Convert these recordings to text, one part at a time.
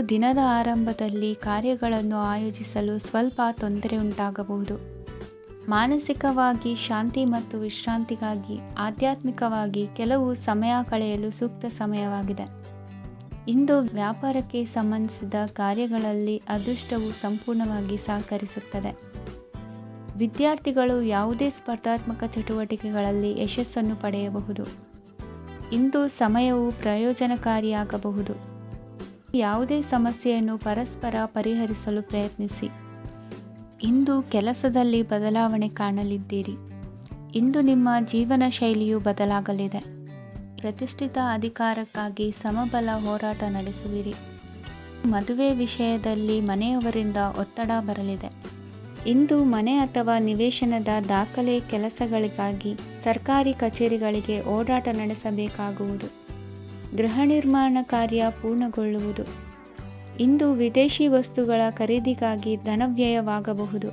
ದಿನದ ಆರಂಭದಲ್ಲಿ ಕಾರ್ಯಗಳನ್ನು ಆಯೋಜಿಸಲು ಸ್ವಲ್ಪ ತೊಂದರೆ ಉಂಟಾಗಬಹುದು. ಮಾನಸಿಕವಾಗಿ ಶಾಂತಿ ಮತ್ತು ವಿಶ್ರಾಂತಿಗಾಗಿ ಆಧ್ಯಾತ್ಮಿಕವಾಗಿ ಕೆಲವು ಸಮಯ ಕಳೆಯಲು ಸೂಕ್ತ ಸಮಯವಾಗಿದೆ. ಇಂದು ವ್ಯಾಪಾರಕ್ಕೆ ಸಂಬಂಧಿಸಿದ ಕಾರ್ಯಗಳಲ್ಲಿ ಅದೃಷ್ಟವು ಸಂಪೂರ್ಣವಾಗಿ ಸಹಕರಿಸುತ್ತದೆ. ವಿದ್ಯಾರ್ಥಿಗಳು ಯಾವುದೇ ಸ್ಪರ್ಧಾತ್ಮಕ ಚಟುವಟಿಕೆಗಳಲ್ಲಿ ಯಶಸ್ಸನ್ನು ಪಡೆಯಬಹುದು. ಇಂದು ಸಮಯವು ಪ್ರಯೋಜನಕಾರಿಯಾಗಬಹುದು. ಯಾವುದೇ ಸಮಸ್ಯೆಯನ್ನು ಪರಸ್ಪರ ಪರಿಹರಿಸಲು ಪ್ರಯತ್ನಿಸಿ. ಇಂದು ಕೆಲಸದಲ್ಲಿ ಬದಲಾವಣೆ ಕಾಣಲಿದ್ದೀರಿ. ಇಂದು ನಿಮ್ಮ ಜೀವನ ಶೈಲಿಯು ಬದಲಾಗಲಿದೆ. ಪ್ರತಿಷ್ಠಿತ ಅಧಿಕಾರಕ್ಕಾಗಿ ಸಮಬಲ ಹೋರಾಟ ನಡೆಸುವಿರಿ. ಮದುವೆ ವಿಷಯದಲ್ಲಿ ಮನೆಯವರಿಂದ ಒತ್ತಡ ಬರಲಿದೆ. ಇಂದು ಮನೆ ಅಥವಾ ನಿವೇಶನದ ದಾಖಲೆ ಕೆಲಸಗಳಿಗಾಗಿ ಸರ್ಕಾರಿ ಕಚೇರಿಗಳಿಗೆ ಓಡಾಟ ನಡೆಸಬೇಕಾಗುವುದು. ಗೃಹ ನಿರ್ಮಾಣ ಕಾರ್ಯ ಪೂರ್ಣಗೊಳ್ಳುವುದು. ಇಂದು ವಿದೇಶಿ ವಸ್ತುಗಳ ಖರೀದಿಗಾಗಿ ಧನವ್ಯಯವಾಗಬಹುದು.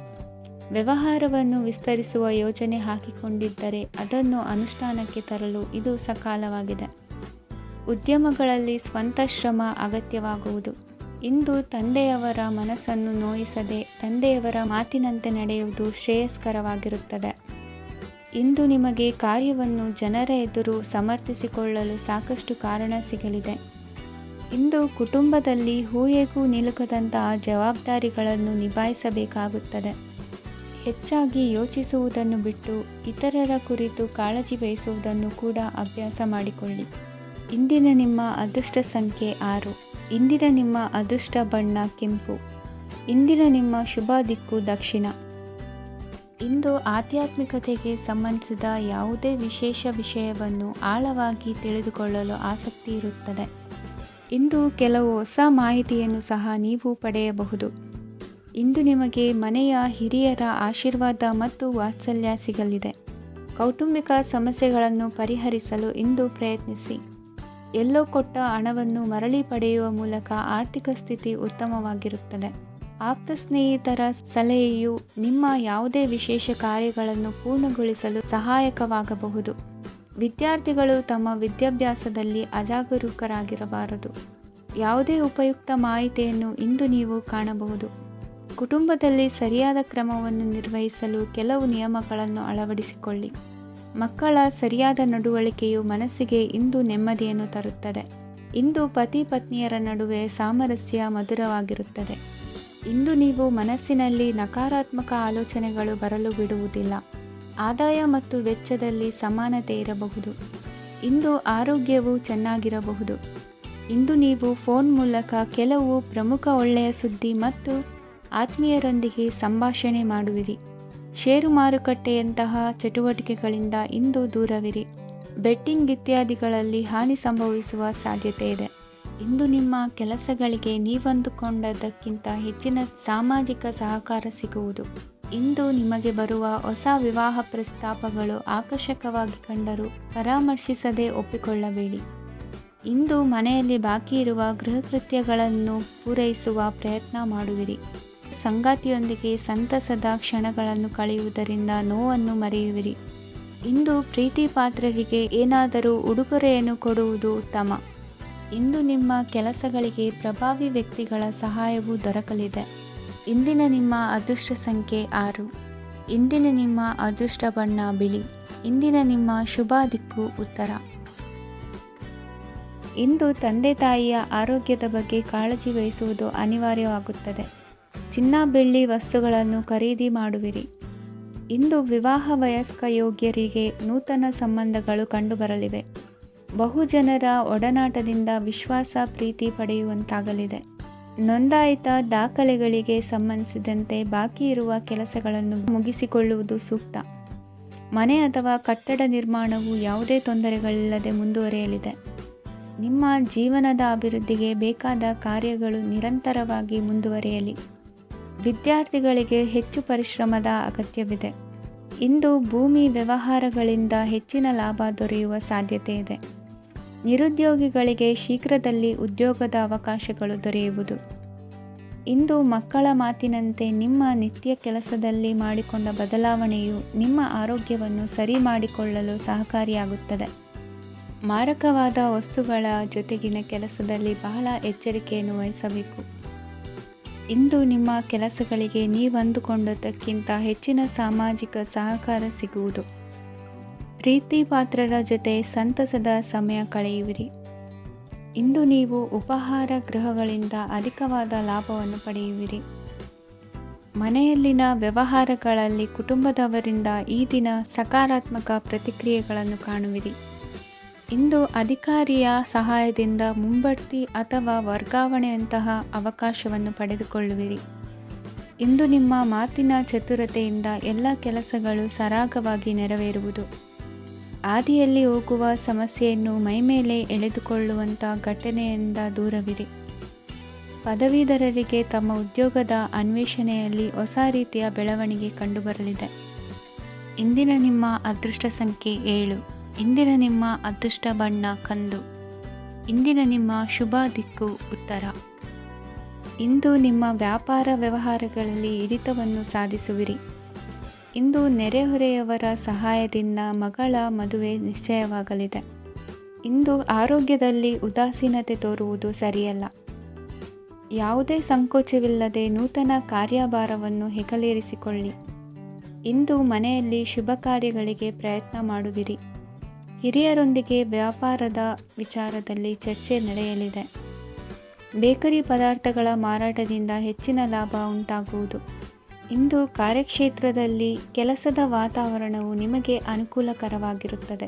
ವ್ಯವಹಾರವನ್ನು ವಿಸ್ತರಿಸುವ ಯೋಜನೆ ಹಾಕಿಕೊಂಡಿದ್ದರೆ ಅದನ್ನು ಅನುಷ್ಠಾನಕ್ಕೆ ತರಲು ಇದು ಸಕಾಲವಾಗಿದೆ. ಉದ್ಯಮಗಳಲ್ಲಿ ಸ್ವಂತ ಶ್ರಮ ಅಗತ್ಯವಾಗುವುದು. ಇಂದು ತಂದೆಯವರ ಮನಸ್ಸನ್ನು ನೋಯಿಸದೆ ತಂದೆಯವರ ಮಾತಿನಂತೆ ನಡೆಯುವುದು ಶ್ರೇಯಸ್ಕರವಾಗಿರುತ್ತದೆ. ಇಂದು ನಿಮಗೆ ಕಾರ್ಯವನ್ನು ಜನರ ಎದುರು ಸಮರ್ಥಿಸಿಕೊಳ್ಳಲು ಸಾಕಷ್ಟು ಕಾರಣ ಸಿಗಲಿದೆ. ಇಂದು ಕುಟುಂಬದಲ್ಲಿ ಹೂಹೆಗೂ ನಿಲುಕದಂತಹ ಜವಾಬ್ದಾರಿಗಳನ್ನು ನಿಭಾಯಿಸಬೇಕಾಗುತ್ತದೆ. ಹೆಚ್ಚಾಗಿ ಯೋಚಿಸುವುದನ್ನು ಬಿಟ್ಟು ಇತರರ ಕುರಿತು ಕಾಳಜಿ ವಹಿಸುವುದನ್ನು ಕೂಡ ಅಭ್ಯಾಸ ಮಾಡಿಕೊಳ್ಳಿ. ಇಂದಿನ ನಿಮ್ಮ ಅದೃಷ್ಟ ಸಂಖ್ಯೆ 6. ಇಂದಿನ ನಿಮ್ಮ ಅದೃಷ್ಟ ಬಣ್ಣ ಕೆಂಪು. ಇಂದಿನ ನಿಮ್ಮ ಶುಭ ದಿಕ್ಕು ದಕ್ಷಿಣ. ಇಂದು ಆಧ್ಯಾತ್ಮಿಕತೆಗೆ ಸಂಬಂಧಿಸಿದ ಯಾವುದೇ ವಿಶೇಷ ವಿಷಯವನ್ನು ಆಳವಾಗಿ ತಿಳಿದುಕೊಳ್ಳಲು ಆಸಕ್ತಿ ಇರುತ್ತದೆ. ಇಂದು ಕೆಲವು ಹೊಸ ಮಾಹಿತಿಯನ್ನು ಸಹ ನೀವು ಪಡೆಯಬಹುದು. ಇಂದು ನಿಮಗೆ ಮನೆಯ ಹಿರಿಯರ ಆಶೀರ್ವಾದ ಮತ್ತು ವಾತ್ಸಲ್ಯ ಸಿಗಲಿದೆ. ಕೌಟುಂಬಿಕ ಸಮಸ್ಯೆಗಳನ್ನು ಪರಿಹರಿಸಲು ಇಂದು ಪ್ರಯತ್ನಿಸಿ. ಎಲ್ಲೋ ಕೊಟ್ಟ ಹಣವನ್ನು ಮರಳಿ ಪಡೆಯುವ ಮೂಲಕ ಆರ್ಥಿಕ ಸ್ಥಿತಿ ಉತ್ತಮವಾಗಿರುತ್ತದೆ. ಆಪ್ತ ಸ್ನೇಹಿತರ ಸಲಹೆಯು ನಿಮ್ಮ ಯಾವುದೇ ವಿಶೇಷ ಕಾರ್ಯಗಳನ್ನು ಪೂರ್ಣಗೊಳಿಸಲು ಸಹಾಯಕವಾಗಬಹುದು. ವಿದ್ಯಾರ್ಥಿಗಳು ತಮ್ಮ ವಿದ್ಯಾಭ್ಯಾಸದಲ್ಲಿ ಅಜಾಗರೂಕರಾಗಿರಬಾರದು. ಯಾವುದೇ ಉಪಯುಕ್ತ ಮಾಹಿತಿಯನ್ನು ಇಂದು ನೀವು ಕಾಣಬಹುದು. ಕುಟುಂಬದಲ್ಲಿ ಸರಿಯಾದ ಕ್ರಮವನ್ನು ನಿರ್ವಹಿಸಲು ಕೆಲವು ನಿಯಮಗಳನ್ನು ಅಳವಡಿಸಿಕೊಳ್ಳಿ. ಮಕ್ಕಳ ಸರಿಯಾದ ನಡವಳಿಕೆಯು ಮನಸ್ಸಿಗೆ ಇಂದು ನೆಮ್ಮದಿಯನ್ನು ತರುತ್ತದೆ. ಇಂದು ಪತಿ ಪತ್ನಿಯರ ನಡುವೆ ಸಾಮರಸ್ಯ ಮಧುರವಾಗಿರುತ್ತದೆ. ಇಂದು ನೀವು ಮನಸ್ಸಿನಲ್ಲಿ ನಕಾರಾತ್ಮಕ ಆಲೋಚನೆಗಳು ಬರಲು ಬಿಡುವುದಿಲ್ಲ. ಆದಾಯ ಮತ್ತು ವೆಚ್ಚದಲ್ಲಿ ಸಮಾನತೆ ಇರಬಹುದು. ಇಂದು ಆರೋಗ್ಯವು ಚೆನ್ನಾಗಿರಬಹುದು. ಇಂದು ನೀವು ಫೋನ್ ಮೂಲಕ ಕೆಲವು ಪ್ರಮುಖ ಒಳ್ಳೆಯ ಸುದ್ದಿ ಮತ್ತು ಆತ್ಮೀಯರೊಂದಿಗೆ ಸಂಭಾಷಣೆ ಮಾಡುವಿರಿ. ಷೇರು ಮಾರುಕಟ್ಟೆಯಂತಹ ಚಟುವಟಿಕೆಗಳಿಂದ ಇಂದು ದೂರವಿರಿ. ಬೆಟ್ಟಿಂಗ್ ಇತ್ಯಾದಿಗಳಲ್ಲಿ ಹಾನಿ ಸಂಭವಿಸುವ ಸಾಧ್ಯತೆ ಇದೆ. ಇಂದು ನಿಮ್ಮ ಕೆಲಸಗಳಿಗೆ ನೀವಂದುಕೊಂಡದಕ್ಕಿಂತ ಹೆಚ್ಚಿನ ಸಾಮಾಜಿಕ ಸಹಕಾರ ಸಿಗುವುದು. ಇಂದು ನಿಮಗೆ ಬರುವ ಹೊಸ ವಿವಾಹ ಪ್ರಸ್ತಾಪಗಳು ಆಕರ್ಷಕವಾಗಿ ಕಂಡರೂ ಪರಾಮರ್ಶಿಸದೆ ಒಪ್ಪಿಕೊಳ್ಳಬೇಡಿ. ಇಂದು ಮನೆಯಲ್ಲಿ ಬಾಕಿ ಇರುವ ಗೃಹಕೃತ್ಯಗಳನ್ನು ಪೂರೈಸುವ ಪ್ರಯತ್ನ ಮಾಡುವಿರಿ. ಸಂಗಾತಿಯೊಂದಿಗೆ ಸಂತಸದ ಕ್ಷಣಗಳನ್ನು ಕಳೆಯುವುದರಿಂದ ನೋವನ್ನು ಮರೆಯುವಿರಿ. ಇಂದು ಪ್ರೀತಿ ಪಾತ್ರರಿಗೆ ಏನಾದರೂ ಉಡುಗೊರೆಯನ್ನು ಕೊಡುವುದು ಉತ್ತಮ. ಇಂದು ನಿಮ್ಮ ಕೆಲಸಗಳಿಗೆ ಪ್ರಭಾವಿ ವ್ಯಕ್ತಿಗಳ ಸಹಾಯವು ದೊರಕಲಿದೆ. ಇಂದಿನ ನಿಮ್ಮ ಅದೃಷ್ಟ ಸಂಖ್ಯೆ 6. ಇಂದಿನ ನಿಮ್ಮ ಅದೃಷ್ಟ ಬಣ್ಣ ಬಿಳಿ. ಇಂದಿನ ನಿಮ್ಮ ಶುಭ ದಿಕ್ಕು ಉತ್ತರ. ಇಂದು ತಂದೆ ತಾಯಿಯ ಆರೋಗ್ಯದ ಬಗ್ಗೆ ಕಾಳಜಿ ವಹಿಸುವುದು ಅನಿವಾರ್ಯವಾಗುತ್ತದೆ. ಚಿನ್ನ ಬೆಳ್ಳಿ ವಸ್ತುಗಳನ್ನು ಖರೀದಿ ಮಾಡುವಿರಿ. ಇಂದು ವಿವಾಹ ವಯಸ್ಕ ಯೋಗ್ಯರಿಗೆ ನೂತನ ಸಂಬಂಧಗಳು ಕಂಡುಬರಲಿವೆ. ಬಹುಜನರ ಒಡನಾಟದಿಂದ ವಿಶ್ವಾಸ ಪ್ರೀತಿ ಪಡೆಯುವಂತಾಗಲಿದೆ. ನೋಂದಾಯಿತ ದಾಖಲೆಗಳಿಗೆ ಸಂಬಂಧಿಸಿದಂತೆ ಬಾಕಿ ಇರುವ ಕೆಲಸಗಳನ್ನು ಮುಗಿಸಿಕೊಳ್ಳುವುದು ಸೂಕ್ತ. ಮನೆ ಅಥವಾ ಕಟ್ಟಡ ನಿರ್ಮಾಣವು ಯಾವುದೇ ತೊಂದರೆಗಳಿಲ್ಲದೆ ಮುಂದುವರಿಯಲಿದೆ. ನಿಮ್ಮ ಜೀವನದ ಅಭಿವೃದ್ಧಿಗೆ ಬೇಕಾದ ಕಾರ್ಯಗಳು ನಿರಂತರವಾಗಿ ಮುಂದುವರಿಯಲಿ. ವಿದ್ಯಾರ್ಥಿಗಳಿಗೆ ಹೆಚ್ಚು ಪರಿಶ್ರಮದ ಅಗತ್ಯವಿದೆ. ಇಂದು ಭೂಮಿ ವ್ಯವಹಾರಗಳಿಂದ ಹೆಚ್ಚಿನ ಲಾಭ ದೊರೆಯುವ ಸಾಧ್ಯತೆ ಇದೆ. ನಿರುದ್ಯೋಗಿಗಳಿಗೆ ಶೀಘ್ರದಲ್ಲಿ ಉದ್ಯೋಗದ ಅವಕಾಶಗಳು ದೊರೆಯುವುದು. ಇಂದು ಮಕ್ಕಳ ಮಾತಿನಂತೆ ನಿಮ್ಮ ನಿತ್ಯ ಕೆಲಸದಲ್ಲಿ ಮಾಡಿಕೊಂಡ ಬದಲಾವಣೆಯು ನಿಮ್ಮ ಆರೋಗ್ಯವನ್ನು ಸರಿ ಮಾಡಿಕೊಳ್ಳಲು ಸಹಕಾರಿಯಾಗುತ್ತದೆ. ಮಾರಕವಾದ ವಸ್ತುಗಳ ಜೊತೆಗಿನ ಕೆಲಸದಲ್ಲಿ ಬಹಳ ಎಚ್ಚರಿಕೆಯನ್ನು ವಹಿಸಬೇಕು. ಇಂದು ನಿಮ್ಮ ಕೆಲಸಗಳಿಗೆ ನೀವಂದುಕೊಂಡದ್ದಕ್ಕಿಂತ ಹೆಚ್ಚಿನ ಸಾಮಾಜಿಕ ಸಹಕಾರ ಸಿಗುವುದು. ಪ್ರೀತಿ ಪಾತ್ರರ ಜೊತೆ ಸಂತಸದ ಸಮಯ ಕಳೆಯುವಿರಿ. ಇಂದು ನೀವು ಉಪಹಾರ ಗೃಹಗಳಿಂದ ಅಧಿಕವಾದ ಲಾಭವನ್ನು ಪಡೆಯುವಿರಿ. ಮನೆಯಲ್ಲಿನ ವ್ಯವಹಾರಗಳಲ್ಲಿ ಕುಟುಂಬದವರಿಂದ ಈ ದಿನ ಸಕಾರಾತ್ಮಕ ಪ್ರತಿಕ್ರಿಯೆಗಳನ್ನು ಕಾಣುವಿರಿ. ಇಂದು ಅಧಿಕಾರಿಯ ಸಹಾಯದಿಂದ ಮುಂಬಡ್ತಿ ಅಥವಾ ವರ್ಗಾವಣೆಯಂತಹ ಅವಕಾಶವನ್ನು ಪಡೆದುಕೊಳ್ಳುವಿರಿ. ಇಂದು ನಿಮ್ಮ ಮಾತಿನ ಚತುರತೆಯಿಂದ ಎಲ್ಲ ಕೆಲಸಗಳು ಸರಾಗವಾಗಿ ನೆರವೇರುವುದು. ಹಾದಿಯಲ್ಲಿ ಹೋಗುವ ಸಮಸ್ಯೆಯನ್ನು ಮೈಮೇಲೆ ಎಳೆದುಕೊಳ್ಳುವಂಥ ಘಟನೆಯಿಂದ ದೂರವಿರಿ. ಪದವೀಧರರಿಗೆ ತಮ್ಮ ಉದ್ಯೋಗದ ಅನ್ವೇಷಣೆಯಲ್ಲಿ ಹೊಸ ರೀತಿಯ ಬೆಳವಣಿಗೆ ಕಂಡುಬರಲಿದೆ. ಇಂದಿನ ನಿಮ್ಮ ಅದೃಷ್ಟ ಸಂಖ್ಯೆ 7. ಇಂದಿನ ನಿಮ್ಮ ಅದೃಷ್ಟ ಬಣ್ಣ ಕಂದು. ಇಂದಿನ ನಿಮ್ಮ ಶುಭ ದಿಕ್ಕು ಉತ್ತರ. ಇಂದು ನಿಮ್ಮ ವ್ಯಾಪಾರ ವ್ಯವಹಾರಗಳಲ್ಲಿ ಹಿಡಿತವನ್ನು ಸಾಧಿಸುವಿರಿ. ಇಂದು ನೆರೆಹೊರೆಯವರ ಸಹಾಯದಿಂದ ಮಗಳ ಮದುವೆ ನಿಶ್ಚಯವಾಗಲಿದೆ. ಇಂದು ಆರೋಗ್ಯದಲ್ಲಿ ಉದಾಸೀನತೆ ತೋರುವುದು ಸರಿಯಲ್ಲ. ಯಾವುದೇ ಸಂಕೋಚವಿಲ್ಲದೆ ನೂತನ ಕಾರ್ಯಭಾರವನ್ನು ಹೆಗಲೇರಿಸಿಕೊಳ್ಳಿ. ಇಂದು ಮನೆಯಲ್ಲಿ ಶುಭ ಕಾರ್ಯಗಳಿಗೆ ಪ್ರಯತ್ನ ಮಾಡುವಿರಿ. ಹಿರಿಯರೊಂದಿಗೆ ವ್ಯಾಪಾರದ ವಿಚಾರದಲ್ಲಿ ಚರ್ಚೆ ನಡೆಯಲಿದೆ. ಬೇಕರಿ ಪದಾರ್ಥಗಳ ಮಾರಾಟದಿಂದ ಹೆಚ್ಚಿನ ಲಾಭ ಉಂಟಾಗುವುದು. ಇಂದು ಕಾರ್ಯಕ್ಷೇತ್ರದಲ್ಲಿ ಕೆಲಸದ ವಾತಾವರಣವು ನಿಮಗೆ ಅನುಕೂಲಕರವಾಗಿರುತ್ತದೆ.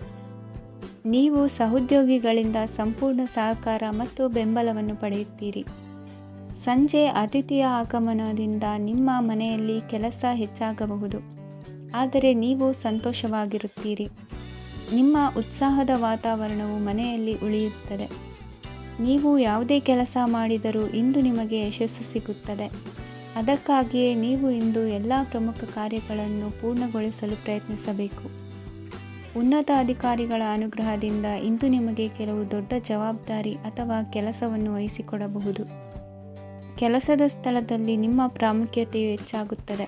ನೀವು ಸಹೋದ್ಯೋಗಿಗಳಿಂದ ಸಂಪೂರ್ಣ ಸಹಕಾರ ಮತ್ತು ಬೆಂಬಲವನ್ನು ಪಡೆಯುತ್ತೀರಿ. ಸಂಜೆ ಅತಿಥಿಯ ಆಗಮನದಿಂದ ನಿಮ್ಮ ಮನೆಯಲ್ಲಿ ಕೆಲಸ ಹೆಚ್ಚಾಗಬಹುದು, ಆದರೆ ನೀವು ಸಂತೋಷವಾಗಿರುತ್ತೀರಿ. ನಿಮ್ಮ ಉತ್ಸಾಹದ ವಾತಾವರಣವು ಮನೆಯಲ್ಲಿ ಉಳಿಯುತ್ತದೆ. ನೀವು ಯಾವುದೇ ಕೆಲಸ ಮಾಡಿದರೂ ಇಂದು ನಿಮಗೆ ಯಶಸ್ಸು ಸಿಗುತ್ತದೆ. ಅದಕ್ಕಾಗಿಯೇ ನೀವು ಇಂದು ಎಲ್ಲ ಪ್ರಮುಖ ಕಾರ್ಯಗಳನ್ನು ಪೂರ್ಣಗೊಳಿಸಲು ಪ್ರಯತ್ನಿಸಬೇಕು. ಉನ್ನತ ಅಧಿಕಾರಿಗಳ ಅನುಗ್ರಹದಿಂದ ಇಂದು ನಿಮಗೆ ಕೆಲವು ದೊಡ್ಡ ಜವಾಬ್ದಾರಿ ಅಥವಾ ಕೆಲಸವನ್ನು ವಹಿಸಿಕೊಡಬಹುದು. ಕೆಲಸದ ಸ್ಥಳದಲ್ಲಿ ನಿಮ್ಮ ಪ್ರಾಮುಖ್ಯತೆಯು ಹೆಚ್ಚಾಗುತ್ತದೆ.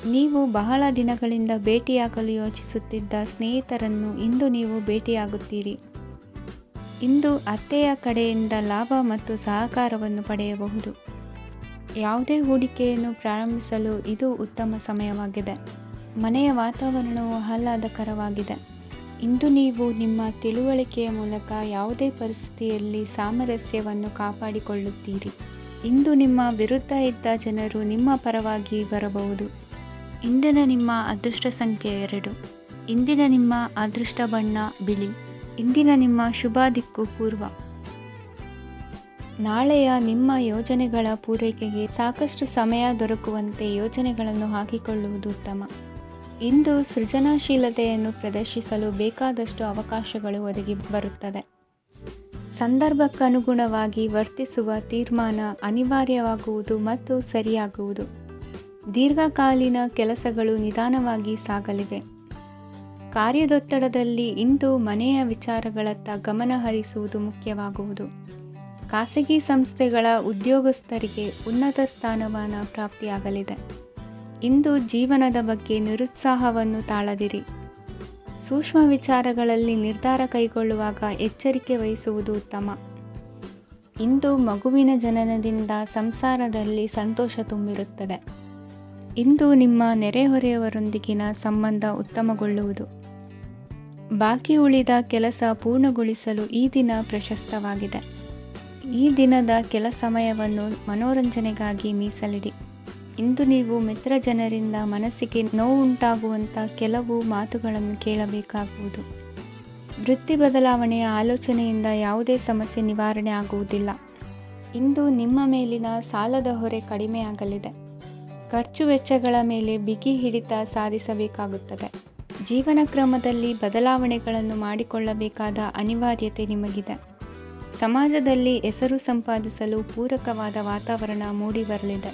ನೀವು ಬಹಳ ದಿನಗಳಿಂದ ಭೇಟಿಯಾಗಲು ಯೋಚಿಸುತ್ತಿದ್ದ ಸ್ನೇಹಿತರನ್ನು ಇಂದು ನೀವು ಭೇಟಿಯಾಗುತ್ತೀರಿ. ಇಂದು ಅತ್ತೆಯ ಕಡೆಯಿಂದ ಲಾಭ ಮತ್ತು ಸಹಕಾರವನ್ನು ಪಡೆಯಬಹುದು. ಯಾವುದೇ ಹೂಡಿಕೆಯನ್ನು ಪ್ರಾರಂಭಿಸಲು ಇದು ಉತ್ತಮ ಸಮಯವಾಗಿದೆ. ಮನೆಯ ವಾತಾವರಣವು ಆಹ್ಲಾದಕರವಾಗಿದೆ. ಇಂದು ನೀವು ನಿಮ್ಮ ತಿಳುವಳಿಕೆಯ ಮೂಲಕ ಯಾವುದೇ ಪರಿಸ್ಥಿತಿಯಲ್ಲಿ ಸಾಮರಸ್ಯವನ್ನು ಕಾಪಾಡಿಕೊಳ್ಳುತ್ತೀರಿ. ಇಂದು ನಿಮ್ಮ ವಿರುದ್ಧ ಇದ್ದ ಜನರು ನಿಮ್ಮ ಪರವಾಗಿ ಬರಬಹುದು. ಇಂದಿನ ನಿಮ್ಮ ಅದೃಷ್ಟ ಸಂಖ್ಯೆ 2. ಇಂದಿನ ನಿಮ್ಮ ಅದೃಷ್ಟ ಬಣ್ಣ ಬಿಳಿ. ಇಂದಿನ ನಿಮ್ಮ ಶುಭ ದಿಕ್ಕು ಪೂರ್ವ. ನಾಳೆಯ ನಿಮ್ಮ ಯೋಜನೆಗಳ ಪೂರೈಕೆಗೆ ಸಾಕಷ್ಟು ಸಮಯ ದೊರಕುವಂತೆ ಯೋಜನೆಗಳನ್ನು ಹಾಕಿಕೊಳ್ಳುವುದು ಉತ್ತಮ. ಇಂದು ಸೃಜನಶೀಲತೆಯನ್ನು ಪ್ರದರ್ಶಿಸಲು ಬೇಕಾದಷ್ಟು ಅವಕಾಶಗಳು ಒದಗಿ ಬರುತ್ತದೆ. ಸಂದರ್ಭಕ್ಕನುಗುಣವಾಗಿ ವರ್ತಿಸುವ ತೀರ್ಮಾನ ಅನಿವಾರ್ಯವಾಗುವುದು ಮತ್ತು ಸರಿಯಾಗುವುದು. ದೀರ್ಘಕಾಲೀನ ಕೆಲಸಗಳು ನಿಧಾನವಾಗಿ ಸಾಗಲಿವೆ. ಕಾರ್ಯದೊತ್ತಡದಲ್ಲಿ ಇಂದು ಮನೆಯ ವಿಚಾರಗಳತ್ತ ಗಮನ ಹರಿಸುವುದು ಮುಖ್ಯವಾಗುವುದು. ಖಾಸಗಿ ಸಂಸ್ಥೆಗಳ ಉದ್ಯೋಗಸ್ಥರಿಗೆ ಉನ್ನತ ಸ್ಥಾನಮಾನ ಪ್ರಾಪ್ತಿಯಾಗಲಿದೆ. ಇಂದು ಜೀವನದ ಬಗ್ಗೆ ನಿರುತ್ಸಾಹವನ್ನು ತಾಳದಿರಿ. ಸೂಕ್ಷ್ಮ ವಿಚಾರಗಳಲ್ಲಿ ನಿರ್ಧಾರ ಕೈಗೊಳ್ಳುವಾಗ ಎಚ್ಚರಿಕೆ ವಹಿಸುವುದು ಉತ್ತಮ. ಇಂದು ಮಗುವಿನ ಜನನದಿಂದ ಸಂಸಾರದಲ್ಲಿ ಸಂತೋಷ ತುಂಬಿರುತ್ತದೆ. ಇಂದು ನಿಮ್ಮ ನೆರೆಹೊರೆಯವರೊಂದಿಗಿನ ಸಂಬಂಧ ಉತ್ತಮಗೊಳ್ಳುವುದು. ಬಾಕಿ ಉಳಿದ ಕೆಲಸ ಪೂರ್ಣಗೊಳಿಸಲು ಈ ದಿನ ಪ್ರಶಸ್ತವಾಗಿದೆ. ಈ ದಿನದ ಕೆಲ ಸಮಯವನ್ನು ಮನೋರಂಜನೆಗಾಗಿ ಮೀಸಲಿಡಿ. ಇಂದು ನೀವು ಮಿತ್ರ ಜನರಿಂದ ಮನಸ್ಸಿಗೆ ನೋವುಂಟಾಗುವಂಥ ಕೆಲವು ಮಾತುಗಳನ್ನು ಕೇಳಬೇಕಾಗುವುದು. ವೃತ್ತಿ ಬದಲಾವಣೆಯ ಆಲೋಚನೆಯಿಂದ ಯಾವುದೇ ಸಮಸ್ಯೆ ನಿವಾರಣೆ ಆಗುವುದಿಲ್ಲ. ಇಂದು ನಿಮ್ಮ ಮೇಲಿನ ಸಾಲದ ಹೊರೆ ಕಡಿಮೆಯಾಗಲಿದೆ. ಖರ್ಚು ವೆಚ್ಚಗಳ ಮೇಲೆ ಬಿಗಿ ಹಿಡಿತ ಸಾಧಿಸಬೇಕಾಗುತ್ತದೆ. ಜೀವನ ಕ್ರಮದಲ್ಲಿ ಬದಲಾವಣೆಗಳನ್ನು ಮಾಡಿಕೊಳ್ಳಬೇಕಾದ ಅನಿವಾರ್ಯತೆ ನಿಮಗಿದೆ. ಸಮಾಜದಲ್ಲಿ ಹೆಸರು ಸಂಪಾದಿಸಲು ಪೂರಕವಾದ ವಾತಾವರಣ ಮೂಡಿಬರಲಿದೆ.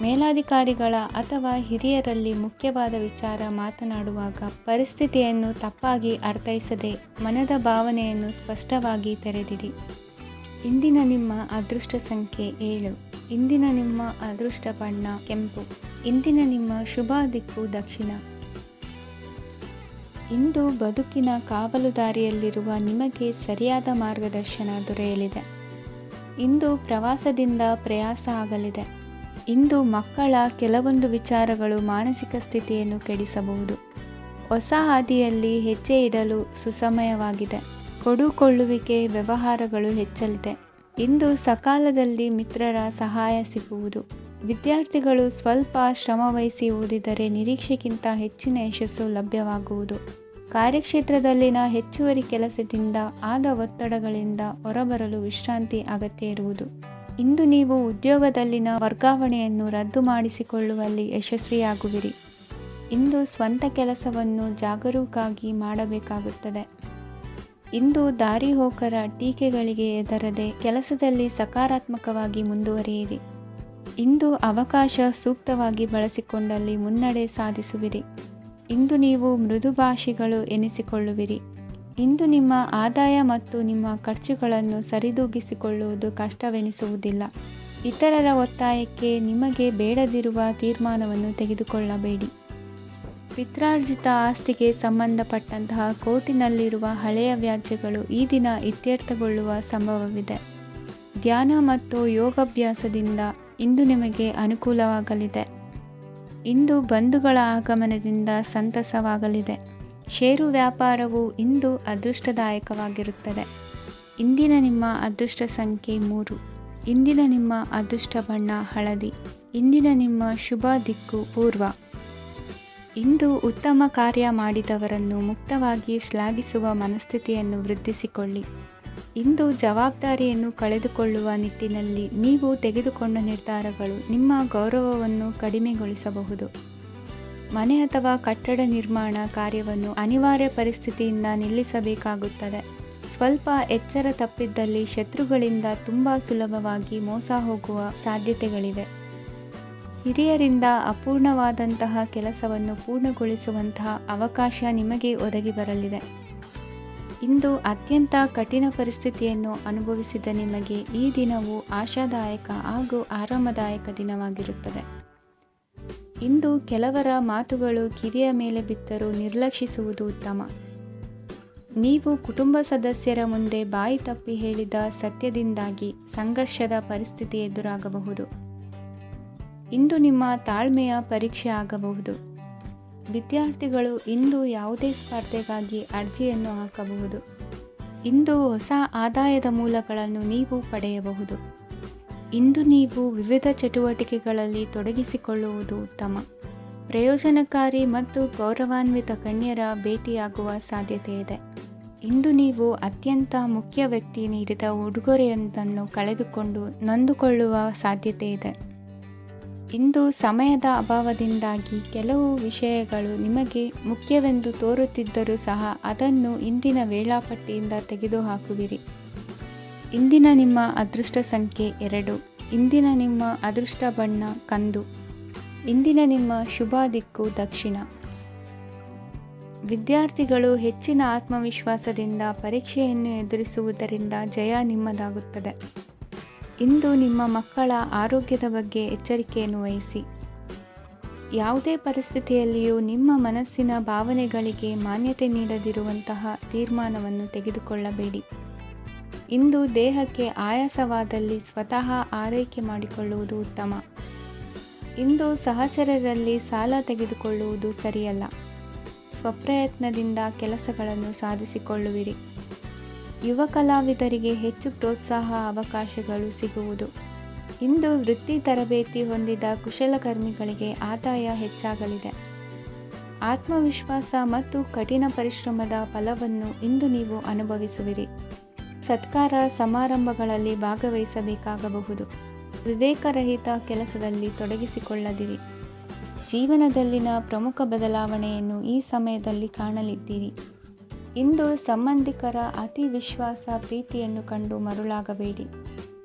ಮೇಲಾಧಿಕಾರಿಗಳ ಅಥವಾ ಹಿರಿಯರಲ್ಲಿ ಮುಖ್ಯವಾದ ವಿಚಾರ ಮಾತನಾಡುವಾಗ ಪರಿಸ್ಥಿತಿಯನ್ನು ತಪ್ಪಾಗಿ ಅರ್ಥೈಸದೆ ಮನದ ಭಾವನೆಯನ್ನು ಸ್ಪಷ್ಟವಾಗಿ ತೆರೆದಿಡಿ. ಇಂದಿನ ನಿಮ್ಮ ಅದೃಷ್ಟ ಸಂಖ್ಯೆ 7. ಇಂದಿನ ನಿಮ್ಮ ಅದೃಷ್ಟ ಬಣ್ಣ ಕೆಂಪು. ಇಂದಿನ ನಿಮ್ಮ ಶುಭ ದಿಕ್ಕು ದಕ್ಷಿಣ. ಇಂದು ಬದುಕಿನ ಕಾವಲುದಾರಿಯಲ್ಲಿರುವ ನಿಮಗೆ ಸರಿಯಾದ ಮಾರ್ಗದರ್ಶನ ದೊರೆಯಲಿದೆ. ಇಂದು ಪ್ರವಾಸದಿಂದ ಪ್ರಯಾಸ ಆಗಲಿದೆ. ಇಂದು ಮಕ್ಕಳ ಕೆಲವೊಂದು ವಿಚಾರಗಳು ಮಾನಸಿಕ ಸ್ಥಿತಿಯನ್ನು ಕೆಡಿಸಬಹುದು. ಹೊಸ ಹಾದಿಯಲ್ಲಿ ಹೆಜ್ಜೆ ಇಡಲು ಸುಸಮಯವಾಗಿದೆ. ಕೊಡುಕೊಳ್ಳುವಿಕೆ ವ್ಯವಹಾರಗಳು ಹೆಚ್ಚಲಿದೆ. ಇಂದು ಸಕಾಲದಲ್ಲಿ ಮಿತ್ರರ ಸಹಾಯ ಸಿಗುವುದು. ವಿದ್ಯಾರ್ಥಿಗಳು ಸ್ವಲ್ಪ ಶ್ರಮವಹಿಸಿ ಓದಿದರೆ ನಿರೀಕ್ಷೆಗಿಂತ ಹೆಚ್ಚಿನ ಯಶಸ್ಸು ಲಭ್ಯವಾಗುವುದು. ಕಾರ್ಯಕ್ಷೇತ್ರದಲ್ಲಿನ ಹೆಚ್ಚುವರಿ ಕೆಲಸದಿಂದ ಆದ ಒತ್ತಡಗಳಿಂದ ಹೊರಬರಲು ವಿಶ್ರಾಂತಿ ಅಗತ್ಯ ಇರುವುದು. ಇಂದು ನೀವು ಉದ್ಯೋಗದಲ್ಲಿನ ವರ್ಗಾವಣೆಯನ್ನು ರದ್ದು ಮಾಡಿಸಿಕೊಳ್ಳುವಲ್ಲಿ ಯಶಸ್ವಿಯಾಗುವಿರಿ. ಇಂದು ಸ್ವಂತ ಕೆಲಸವನ್ನು ಜಾಗರೂಕವಾಗಿ ಮಾಡಬೇಕಾಗುತ್ತದೆ. ಇಂದು ದಾರಿಹೋಕರ ಟೀಕೆಗಳಿಗೆ ಹೆದರದೆ ಕೆಲಸದಲ್ಲಿ ಸಕಾರಾತ್ಮಕವಾಗಿ ಮುಂದುವರಿಯಿರಿ. ಇಂದು ಅವಕಾಶ ಸೂಕ್ತವಾಗಿ ಬಳಸಿಕೊಂಡಲ್ಲಿ ಮುನ್ನಡೆ ಸಾಧಿಸುವಿರಿ. ಇಂದು ನೀವು ಮೃದುಭಾಷಿಗಳು ಎನಿಸಿಕೊಳ್ಳುವಿರಿ. ಇಂದು ನಿಮ್ಮ ಆದಾಯ ಮತ್ತು ನಿಮ್ಮ ಖರ್ಚುಗಳನ್ನು ಸರಿದೂಗಿಸಿಕೊಳ್ಳುವುದು ಕಷ್ಟವೆನಿಸುವುದಿಲ್ಲ. ಇತರರ ಒತ್ತಾಯಕ್ಕೆ ನಿಮಗೆ ಬೇಡದಿರುವ ತೀರ್ಮಾನವನ್ನು ತೆಗೆದುಕೊಳ್ಳಬೇಡಿ. ಪಿತ್ರಾರ್ಜಿತ ಆಸ್ತಿಗೆ ಸಂಬಂಧಪಟ್ಟಂತಹ ಕೋರ್ಟಿನಲ್ಲಿರುವ ಹಳೆಯ ವ್ಯಾಜ್ಯಗಳು ಈ ದಿನ ಇತ್ಯರ್ಥಗೊಳ್ಳುವ ಸಂಭವವಿದೆ. ಧ್ಯಾನ ಮತ್ತು ಯೋಗಾಭ್ಯಾಸದಿಂದ ಇಂದು ನಿಮಗೆ ಅನುಕೂಲವಾಗಲಿದೆ. ಇಂದು ಬಂಧುಗಳ ಆಗಮನದಿಂದ ಸಂತಸವಾಗಲಿದೆ. ಷೇರು ವ್ಯಾಪಾರವು ಇಂದು ಅದೃಷ್ಟದಾಯಕವಾಗಿರುತ್ತದೆ. ಇಂದಿನ ನಿಮ್ಮ ಅದೃಷ್ಟ ಸಂಖ್ಯೆ 3. ಇಂದಿನ ನಿಮ್ಮ ಅದೃಷ್ಟ ಬಣ್ಣ ಹಳದಿ. ಇಂದಿನ ನಿಮ್ಮ ಶುಭ ದಿಕ್ಕು ಪೂರ್ವ. ಇಂದು ಉತ್ತಮ ಕಾರ್ಯ ಮಾಡಿದವರನ್ನು ಮುಕ್ತವಾಗಿ ಶ್ಲಾಘಿಸುವ ಮನಸ್ಥಿತಿಯನ್ನು ವೃದ್ಧಿಸಿಕೊಳ್ಳಿ. ಇಂದು ಜವಾಬ್ದಾರಿಯನ್ನು ಕಳೆದುಕೊಳ್ಳುವ ನಿಟ್ಟಿನಲ್ಲಿ ನೀವು ತೆಗೆದುಕೊಂಡ ನಿರ್ಧಾರಗಳು ನಿಮ್ಮ ಗೌರವವನ್ನು ಕಡಿಮೆಗೊಳಿಸಬಹುದು. ಮನೆ ಅಥವಾ ಕಟ್ಟಡ ನಿರ್ಮಾಣ ಕಾರ್ಯವನ್ನು ಅನಿವಾರ್ಯ ಪರಿಸ್ಥಿತಿಯಿಂದ ನಿಲ್ಲಿಸಬೇಕಾಗುತ್ತದೆ. ಸ್ವಲ್ಪ ಎಚ್ಚರ ತಪ್ಪಿದ್ದಲ್ಲಿ ಶತ್ರುಗಳಿಂದ ತುಂಬ ಸುಲಭವಾಗಿ ಮೋಸ ಹೋಗುವ ಸಾಧ್ಯತೆಗಳಿವೆ. ಹಿರಿಯರಿಂದ ಅಪೂರ್ಣವಾದಂತಹ ಕೆಲಸವನ್ನು ಪೂರ್ಣಗೊಳಿಸುವಂತಹ ಅವಕಾಶ ನಿಮಗೆ ಒದಗಿ ಬರಲಿದೆ. ಇಂದು ಅತ್ಯಂತ ಕಠಿಣ ಪರಿಸ್ಥಿತಿಯನ್ನು ಅನುಭವಿಸಿದ ನಿಮಗೆ ಈ ದಿನವು ಆಶಾದಾಯಕ ಹಾಗೂ ಆರಾಮದಾಯಕ ದಿನವಾಗಿರುತ್ತದೆ. ಇಂದು ಕೆಲವರ ಮಾತುಗಳು ಕಿವಿಯ ಮೇಲೆ ಬಿದ್ದರೂ ನಿರ್ಲಕ್ಷಿಸುವುದು ಉತ್ತಮ. ನೀವು ಕುಟುಂಬ ಸದಸ್ಯರ ಮುಂದೆ ಬಾಯಿ ತಪ್ಪಿ ಹೇಳಿದ ಸತ್ಯದಿಂದಾಗಿ ಸಂಘರ್ಷದ ಪರಿಸ್ಥಿತಿ ಎದುರಾಗಬಹುದು. ಇಂದು ನಿಮ್ಮ ತಾಳ್ಮೆಯ ಪರೀಕ್ಷೆ ಆಗಬಹುದು. ವಿದ್ಯಾರ್ಥಿಗಳು ಇಂದು ಯಾವುದೇ ಸ್ಪರ್ಧೆಗಾಗಿ ಅರ್ಜಿಯನ್ನು ಹಾಕಬಹುದು. ಇಂದು ಹೊಸ ಆದಾಯದ ಮೂಲಗಳನ್ನು ನೀವು ಪಡೆಯಬಹುದು. ಇಂದು ನೀವು ವಿವಿಧ ಚಟುವಟಿಕೆಗಳಲ್ಲಿ ತೊಡಗಿಸಿಕೊಳ್ಳುವುದು ಉತ್ತಮ. ಪ್ರಯೋಜನಕಾರಿ ಮತ್ತು ಗೌರವಾನ್ವಿತ ಗಣ್ಯರ ಭೇಟಿಯಾಗುವ ಸಾಧ್ಯತೆ ಇದೆ. ಇಂದು ನೀವು ಅತ್ಯಂತ ಮುಖ್ಯ ವ್ಯಕ್ತಿ ನೀಡಿದ ಉಡುಗೊರೆಯೊಂದನ್ನು ಕಳೆದುಕೊಂಡು ನೊಂದುಕೊಳ್ಳುವ ಸಾಧ್ಯತೆ ಇದೆ. ಇಂದು ಸಮಯದ ಅಭಾವದಿಂದಾಗಿ ಕೆಲವು ವಿಷಯಗಳು ನಿಮಗೆ ಮುಖ್ಯವೆಂದು ತೋರುತ್ತಿದ್ದರೂ ಸಹ ಅದನ್ನು ಇಂದಿನ ವೇಳಾಪಟ್ಟಿಯಿಂದ ತೆಗೆದುಹಾಕುವಿರಿ. ಇಂದಿನ ನಿಮ್ಮ ಅದೃಷ್ಟ ಸಂಖ್ಯೆ 2. ಇಂದಿನ ನಿಮ್ಮ ಅದೃಷ್ಟ ಬಣ್ಣ ಕಂದು. ಇಂದಿನ ನಿಮ್ಮ ಶುಭ ದಿಕ್ಕು ದಕ್ಷಿಣ. ವಿದ್ಯಾರ್ಥಿಗಳು ಹೆಚ್ಚಿನ ಆತ್ಮವಿಶ್ವಾಸದಿಂದ ಪರೀಕ್ಷೆಯನ್ನು ಎದುರಿಸುವುದರಿಂದ ಜಯ ನಿಮ್ಮದಾಗುತ್ತದೆ. ಇಂದು ನಿಮ್ಮ ಮಕ್ಕಳ ಆರೋಗ್ಯದ ಬಗ್ಗೆ ಎಚ್ಚರಿಕೆಯನ್ನು ವಹಿಸಿ. ಯಾವುದೇ ಪರಿಸ್ಥಿತಿಯಲ್ಲಿಯೂ ನಿಮ್ಮ ಮನಸ್ಸಿನ ಭಾವನೆಗಳಿಗೆ ಮಾನ್ಯತೆ ನೀಡದಿರುವಂತಹ ತೀರ್ಮಾನವನ್ನು ತೆಗೆದುಕೊಳ್ಳಬೇಡಿ. ಇಂದು ದೇಹಕ್ಕೆ ಆಯಾಸವಾದಲ್ಲಿ ಸ್ವತಃ ಆರೈಕೆ ಮಾಡಿಕೊಳ್ಳುವುದು ಉತ್ತಮ. ಇಂದು ಸಹಚರರಲ್ಲಿ ಸಾಲ ತೆಗೆದುಕೊಳ್ಳುವುದು ಸರಿಯಲ್ಲ. ಸ್ವಪ್ರಯತ್ನದಿಂದ ಕೆಲಸಗಳನ್ನು ಸಾಧಿಸಿಕೊಳ್ಳುವಿರಿ. ಯುವ ಕಲಾವಿದರಿಗೆ ಹೆಚ್ಚು ಪ್ರೋತ್ಸಾಹ ಅವಕಾಶಗಳು ಸಿಗುವುದು. ಇಂದು ವೃತ್ತಿ ತರಬೇತಿ ಹೊಂದಿದ ಕುಶಲಕರ್ಮಿಗಳಿಗೆ ಆದಾಯ ಹೆಚ್ಚಾಗಲಿದೆ. ಆತ್ಮವಿಶ್ವಾಸ ಮತ್ತು ಕಠಿಣ ಪರಿಶ್ರಮದ ಫಲವನ್ನು ಇಂದು ನೀವು ಅನುಭವಿಸುವಿರಿ. ಸತ್ಕಾರ ಸಮಾರಂಭಗಳಲ್ಲಿ ಭಾಗವಹಿಸಬೇಕಾಗಬಹುದು. ವಿವೇಕರಹಿತ ಕೆಲಸದಲ್ಲಿ ತೊಡಗಿಸಿಕೊಳ್ಳದಿರಿ. ಜೀವನದಲ್ಲಿನ ಪ್ರಮುಖ ಬದಲಾವಣೆಯನ್ನು ಈ ಸಮಯದಲ್ಲಿ ಕಾಣಲಿದ್ದೀರಿ. ಇಂದು ಸಂಬಂಧಿಕರ ಅತಿ ವಿಶ್ವಾಸ ಪ್ರೀತಿಯನ್ನು ಕಂಡು ಮರುಳಾಗಬೇಡಿ.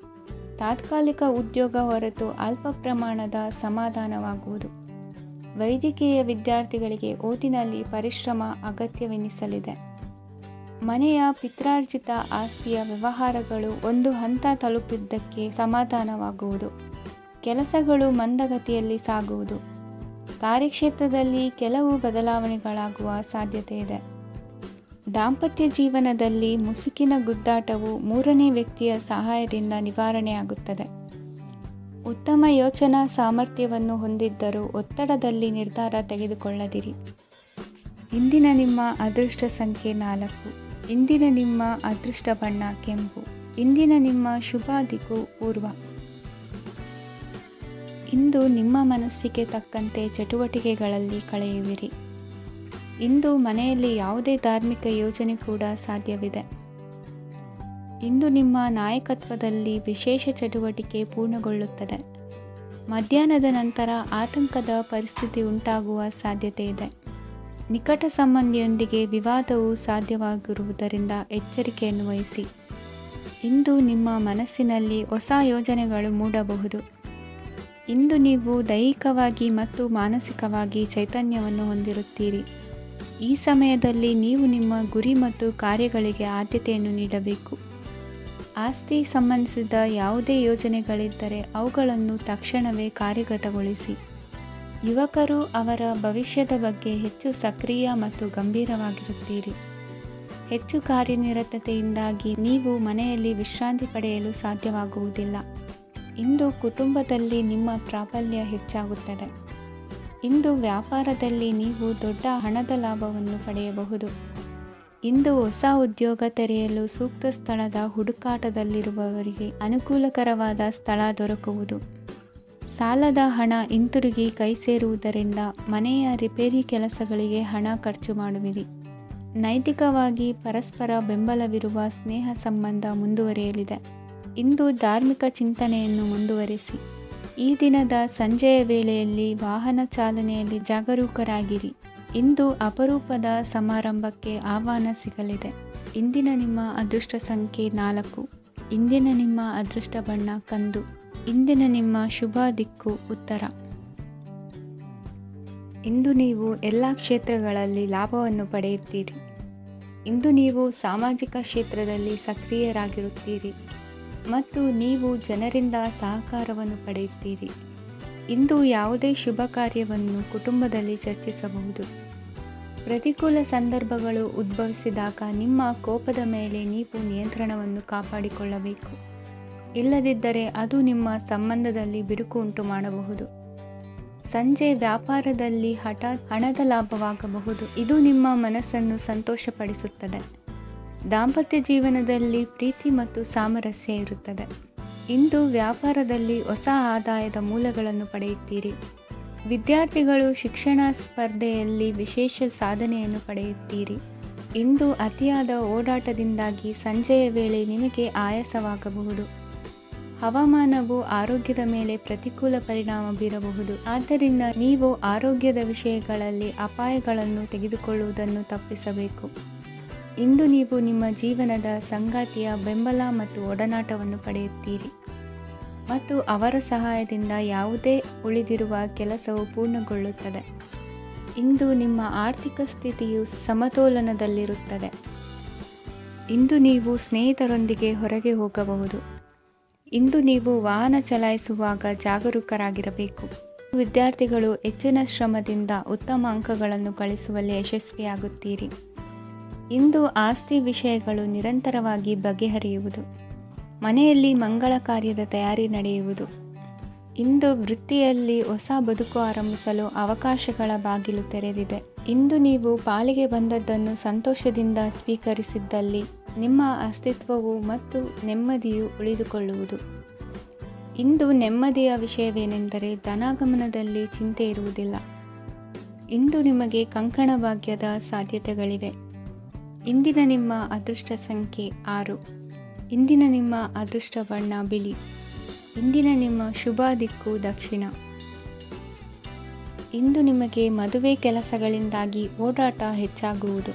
ತಾತ್ಕಾಲಿಕ ಉದ್ಯೋಗ ಹೊರತು ಅಲ್ಪ ಪ್ರಮಾಣದ ಸಮಾಧಾನವಾಗುವುದು. ವೈದ್ಯಕೀಯ ವಿದ್ಯಾರ್ಥಿಗಳಿಗೆ ಓದಿನಲ್ಲಿ ಪರಿಶ್ರಮ ಅಗತ್ಯವೆನಿಸಲಿದೆ. ಮನೆಯ ಪಿತ್ರಾರ್ಜಿತ ಆಸ್ತಿಯ ವ್ಯವಹಾರಗಳು ಒಂದು ಹಂತ ತಲುಪಿದ್ದಕ್ಕೆ ಸಮಾಧಾನವಾಗುವುದು. ಕೆಲಸಗಳು ಮಂದಗತಿಯಲ್ಲಿ ಸಾಗುವುದು. ಕಾರ್ಯಕ್ಷೇತ್ರದಲ್ಲಿ ಕೆಲವು ಬದಲಾವಣೆಗಳಾಗುವ ಸಾಧ್ಯತೆ ಇದೆ. ದಾಂಪತ್ಯ ಜೀವನದಲ್ಲಿ ಮುಸುಕಿನ ಗುದ್ದಾಟವು ಮೂರನೇ ವ್ಯಕ್ತಿಯ ಸಹಾಯದಿಂದ ನಿವಾರಣೆಯಾಗುತ್ತದೆ. ಉತ್ತಮ ಯೋಚನಾ ಸಾಮರ್ಥ್ಯವನ್ನು ಹೊಂದಿದ್ದರೂ ಒತ್ತಡದಲ್ಲಿ ನಿರ್ಧಾರ ತೆಗೆದುಕೊಳ್ಳದಿರಿ. ಇಂದಿನ ನಿಮ್ಮ ಅದೃಷ್ಟ ಸಂಖ್ಯೆ 4. ಇಂದಿನ ನಿಮ್ಮ ಅದೃಷ್ಟ ಬಣ್ಣ ಕೆಂಪು. ಇಂದಿನ ನಿಮ್ಮ ಶುಭ ದಿಕ್ಕು ಪೂರ್ವ. ಇಂದು ನಿಮ್ಮ ಮನಸ್ಸಿಗೆ ತಕ್ಕಂತೆ ಚಟುವಟಿಕೆಗಳಲ್ಲಿ ಕಳೆಯುವಿರಿ. ಇಂದು ಮನೆಯಲ್ಲಿ ಯಾವುದೇ ಧಾರ್ಮಿಕ ಯೋಜನೆ ಕೂಡ ಸಾಧ್ಯವಿದೆ. ಇಂದು ನಿಮ್ಮ ನಾಯಕತ್ವದಲ್ಲಿ ವಿಶೇಷ ಚಟುವಟಿಕೆ ಪೂರ್ಣಗೊಳ್ಳುತ್ತದೆ. ಮಧ್ಯಾಹ್ನದ ನಂತರ ಆತಂಕದ ಪರಿಸ್ಥಿತಿ ಉಂಟಾಗುವ ಸಾಧ್ಯತೆ ಇದೆ. ನಿಕಟ ಸಂಬಂಧಿಯೊಂದಿಗೆ ವಿವಾದವು ಸಾಧ್ಯವಾಗಿರುವುದರಿಂದ ಎಚ್ಚರಿಕೆಯನ್ನು ವಹಿಸಿ. ಇಂದು ನಿಮ್ಮ ಮನಸ್ಸಿನಲ್ಲಿ ಹೊಸ ಯೋಜನೆಗಳು ಮೂಡಬಹುದು. ಇಂದು ನೀವು ದೈಹಿಕವಾಗಿ ಮತ್ತು ಮಾನಸಿಕವಾಗಿ ಚೈತನ್ಯವನ್ನು ಹೊಂದಿರುತ್ತೀರಿ. ಈ ಸಮಯದಲ್ಲಿ ನೀವು ನಿಮ್ಮ ಗುರಿ ಮತ್ತು ಕಾರ್ಯಗಳಿಗೆ ಆದ್ಯತೆಯನ್ನು ನೀಡಬೇಕು. ಆಸ್ತಿ ಸಂಬಂಧಿಸಿದ ಯಾವುದೇ ಯೋಜನೆಗಳಿದ್ದರೆ ಅವುಗಳನ್ನು ತಕ್ಷಣವೇ ಕಾರ್ಯಗತಗೊಳಿಸಿ. ಯುವಕರು ಅವರ ಭವಿಷ್ಯದ ಬಗ್ಗೆ ಹೆಚ್ಚು ಸಕ್ರಿಯ ಮತ್ತು ಗಂಭೀರವಾಗಿರುತ್ತೀರಿ. ಹೆಚ್ಚು ಕಾರ್ಯನಿರತತೆಯಿಂದಾಗಿ ನೀವು ಮನೆಯಲ್ಲಿ ವಿಶ್ರಾಂತಿ ಪಡೆಯಲು ಸಾಧ್ಯವಾಗುವುದಿಲ್ಲ. ಇಂದು ಕುಟುಂಬದಲ್ಲಿ ನಿಮ್ಮ ಪ್ರಾಬಲ್ಯ ಹೆಚ್ಚಾಗುತ್ತದೆ. ಇಂದು ವ್ಯಾಪಾರದಲ್ಲಿ ನೀವು ದೊಡ್ಡ ಹಣದ ಲಾಭವನ್ನು ಪಡೆಯಬಹುದು. ಇಂದು ಹೊಸ ಉದ್ಯೋಗ ತೆರೆಯಲು ಸೂಕ್ತ ಸ್ಥಳದ ಹುಡುಕಾಟದಲ್ಲಿರುವವರಿಗೆ ಅನುಕೂಲಕರವಾದ ಸ್ಥಳ ದೊರಕುವುದು. ಸಾಲದ ಹಣ ಹಿಂತಿರುಗಿ ಕೈ ಸೇರುವುದರಿಂದ ಮನೆಯ ರಿಪೇರಿ ಕೆಲಸಗಳಿಗೆ ಹಣ ಖರ್ಚು ಮಾಡುವಿರಿ. ನೈತಿಕವಾಗಿ ಪರಸ್ಪರ ಬೆಂಬಲವಿರುವ ಸ್ನೇಹ ಸಂಬಂಧ ಮುಂದುವರಿಯಲಿದೆ. ಇಂದು ಧಾರ್ಮಿಕ ಚಿಂತನೆಯನ್ನು ಮುಂದುವರಿಸಿ. ಈ ದಿನದ ಸಂಜೆಯ ವೇಳೆಯಲ್ಲಿ ವಾಹನ ಚಾಲನೆಯಲ್ಲಿ ಜಾಗರೂಕರಾಗಿರಿ. ಇಂದು ಅಪರೂಪದ ಸಮಾರಂಭಕ್ಕೆ ಆಹ್ವಾನ ಸಿಗಲಿದೆ. ಇಂದಿನ ನಿಮ್ಮ ಅದೃಷ್ಟ ಸಂಖ್ಯೆ 4. ಇಂದಿನ ನಿಮ್ಮ ಅದೃಷ್ಟ ಬಣ್ಣ ಕಂದು. ಇಂದಿನ ನಿಮ್ಮ ಶುಭ ದಿಕ್ಕು ಉತ್ತರ. ಇಂದು ನೀವು ಎಲ್ಲ ಕ್ಷೇತ್ರಗಳಲ್ಲಿ ಲಾಭವನ್ನು ಪಡೆಯುತ್ತೀರಿ. ಇಂದು ನೀವು ಸಾಮಾಜಿಕ ಕ್ಷೇತ್ರದಲ್ಲಿ ಸಕ್ರಿಯರಾಗಿರುತ್ತೀರಿ ಮತ್ತು ನೀವು ಜನರಿಂದ ಸಹಕಾರವನ್ನು ಪಡೆಯುತ್ತೀರಿ. ಇಂದು ಯಾವುದೇ ಶುಭ ಕಾರ್ಯವನ್ನು ಕುಟುಂಬದಲ್ಲಿ ಚರ್ಚಿಸಬಹುದು. ಪ್ರತಿಕೂಲ ಸಂದರ್ಭಗಳು ಉದ್ಭವಿಸಿದಾಗ ನಿಮ್ಮ ಕೋಪದ ಮೇಲೆ ನೀವು ನಿಯಂತ್ರಣವನ್ನು ಕಾಪಾಡಿಕೊಳ್ಳಬೇಕು. ಇಲ್ಲದಿದ್ದರೆ ಅದು ನಿಮ್ಮ ಸಂಬಂಧದಲ್ಲಿ ಬಿರುಕು ಉಂಟು ಮಾಡಬಹುದು. ಸಂಜೆ ವ್ಯಾಪಾರದಲ್ಲಿ ಹಠಾತ್ ಹಣದ ಲಾಭವಾಗಬಹುದು. ಇದು ನಿಮ್ಮ ಮನಸ್ಸನ್ನು ಸಂತೋಷಪಡಿಸುತ್ತದೆ. ದಾಂಪತ್ಯ ಜೀವನದಲ್ಲಿ ಪ್ರೀತಿ ಮತ್ತು ಸಾಮರಸ್ಯ ಇರುತ್ತದೆ. ಇಂದು ವ್ಯಾಪಾರದಲ್ಲಿ ಹೊಸ ಆದಾಯದ ಮೂಲಗಳನ್ನು ಪಡೆಯುತ್ತೀರಿ. ವಿದ್ಯಾರ್ಥಿಗಳು ಶಿಕ್ಷಣ ಸ್ಪರ್ಧೆಯಲ್ಲಿ ವಿಶೇಷ ಸಾಧನೆಯನ್ನು ಪಡೆಯುತ್ತೀರಿ. ಇಂದು ಅತಿಯಾದ ಓಡಾಟದಿಂದಾಗಿ ಸಂಜೆಯ ವೇಳೆ ನಿಮಗೆ ಆಯಾಸವಾಗಬಹುದು. ಹವಾಮಾನವು ಆರೋಗ್ಯದ ಮೇಲೆ ಪ್ರತಿಕೂಲ ಪರಿಣಾಮ ಬೀರಬಹುದು. ಆದ್ದರಿಂದ ನೀವು ಆರೋಗ್ಯದ ವಿಷಯಗಳಲ್ಲಿ ಅಪಾಯಗಳನ್ನು ತೆಗೆದುಕೊಳ್ಳುವುದನ್ನು ತಪ್ಪಿಸಬೇಕು. ಇಂದು ನೀವು ನಿಮ್ಮ ಜೀವನದ ಸಂಗಾತಿಯ ಬೆಂಬಲ ಮತ್ತು ಒಡನಾಟವನ್ನು ಪಡೆಯುತ್ತೀರಿ ಮತ್ತು ಅವರ ಸಹಾಯದಿಂದ ಯಾವುದೇ ಉಳಿದಿರುವ ಕೆಲಸವು ಪೂರ್ಣಗೊಳ್ಳುತ್ತದೆ. ಇಂದು ನಿಮ್ಮ ಆರ್ಥಿಕ ಸ್ಥಿತಿಯು ಸಮತೋಲನದಲ್ಲಿರುತ್ತದೆ. ಇಂದು ನೀವು ಸ್ನೇಹಿತರೊಂದಿಗೆ ಹೊರಗೆ ಹೋಗಬಹುದು. ಇಂದು ನೀವು ವಾಹನ ಚಲಾಯಿಸುವಾಗ ಜಾಗರೂಕರಾಗಿರಬೇಕು. ವಿದ್ಯಾರ್ಥಿಗಳು ಹೆಚ್ಚಿನ ಶ್ರಮದಿಂದ ಉತ್ತಮ ಅಂಕಗಳನ್ನು ಗಳಿಸುವಲ್ಲಿ ಯಶಸ್ವಿಯಾಗುತ್ತೀರಿ. ಇಂದು ಆಸ್ತಿ ವಿಷಯಗಳು ನಿರಂತರವಾಗಿ ಬಗೆಹರಿಯುವುದು. ಮನೆಯಲ್ಲಿ ಮಂಗಳ ಕಾರ್ಯದ ತಯಾರಿ ನಡೆಯುವುದು. ಇಂದು ವೃತ್ತಿಯಲ್ಲಿ ಹೊಸ ಬದುಕು ಆರಂಭಿಸಲು ಅವಕಾಶಗಳ ಬಾಗಿಲು ತೆರೆದಿದೆ. ಇಂದು ನೀವು ಪಾಲಿಗೆ ಬಂದದ್ದನ್ನು ಸಂತೋಷದಿಂದ ಸ್ವೀಕರಿಸಿದ್ದಲ್ಲಿ ನಿಮ್ಮ ಅಸ್ತಿತ್ವವು ಮತ್ತು ನೆಮ್ಮದಿಯು ಉಳಿದುಕೊಳ್ಳುವುದು. ಇಂದು ನೆಮ್ಮದಿಯ ವಿಷಯವೇನೆಂದರೆ ಧನಾಗಮನದಲ್ಲಿ ಚಿಂತೆ ಇರುವುದಿಲ್ಲ. ಇಂದು ನಿಮಗೆ ಕಂಕಣ ಭಾಗ್ಯದ ಸಾಧ್ಯತೆಗಳಿವೆ. ಇಂದಿನ ನಿಮ್ಮ ಅದೃಷ್ಟ ಸಂಖ್ಯೆ 6. ಇಂದಿನ ನಿಮ್ಮ ಅದೃಷ್ಟ ಬಣ್ಣ ಬಿಳಿ. ಇಂದಿನ ನಿಮ್ಮ ಶುಭ ದಿಕ್ಕು ದಕ್ಷಿಣ. ಇಂದು ನಿಮಗೆ ಮದುವೆ ಕೆಲಸಗಳಿಂದಾಗಿ ಓಡಾಟ ಹೆಚ್ಚಾಗುವುದು.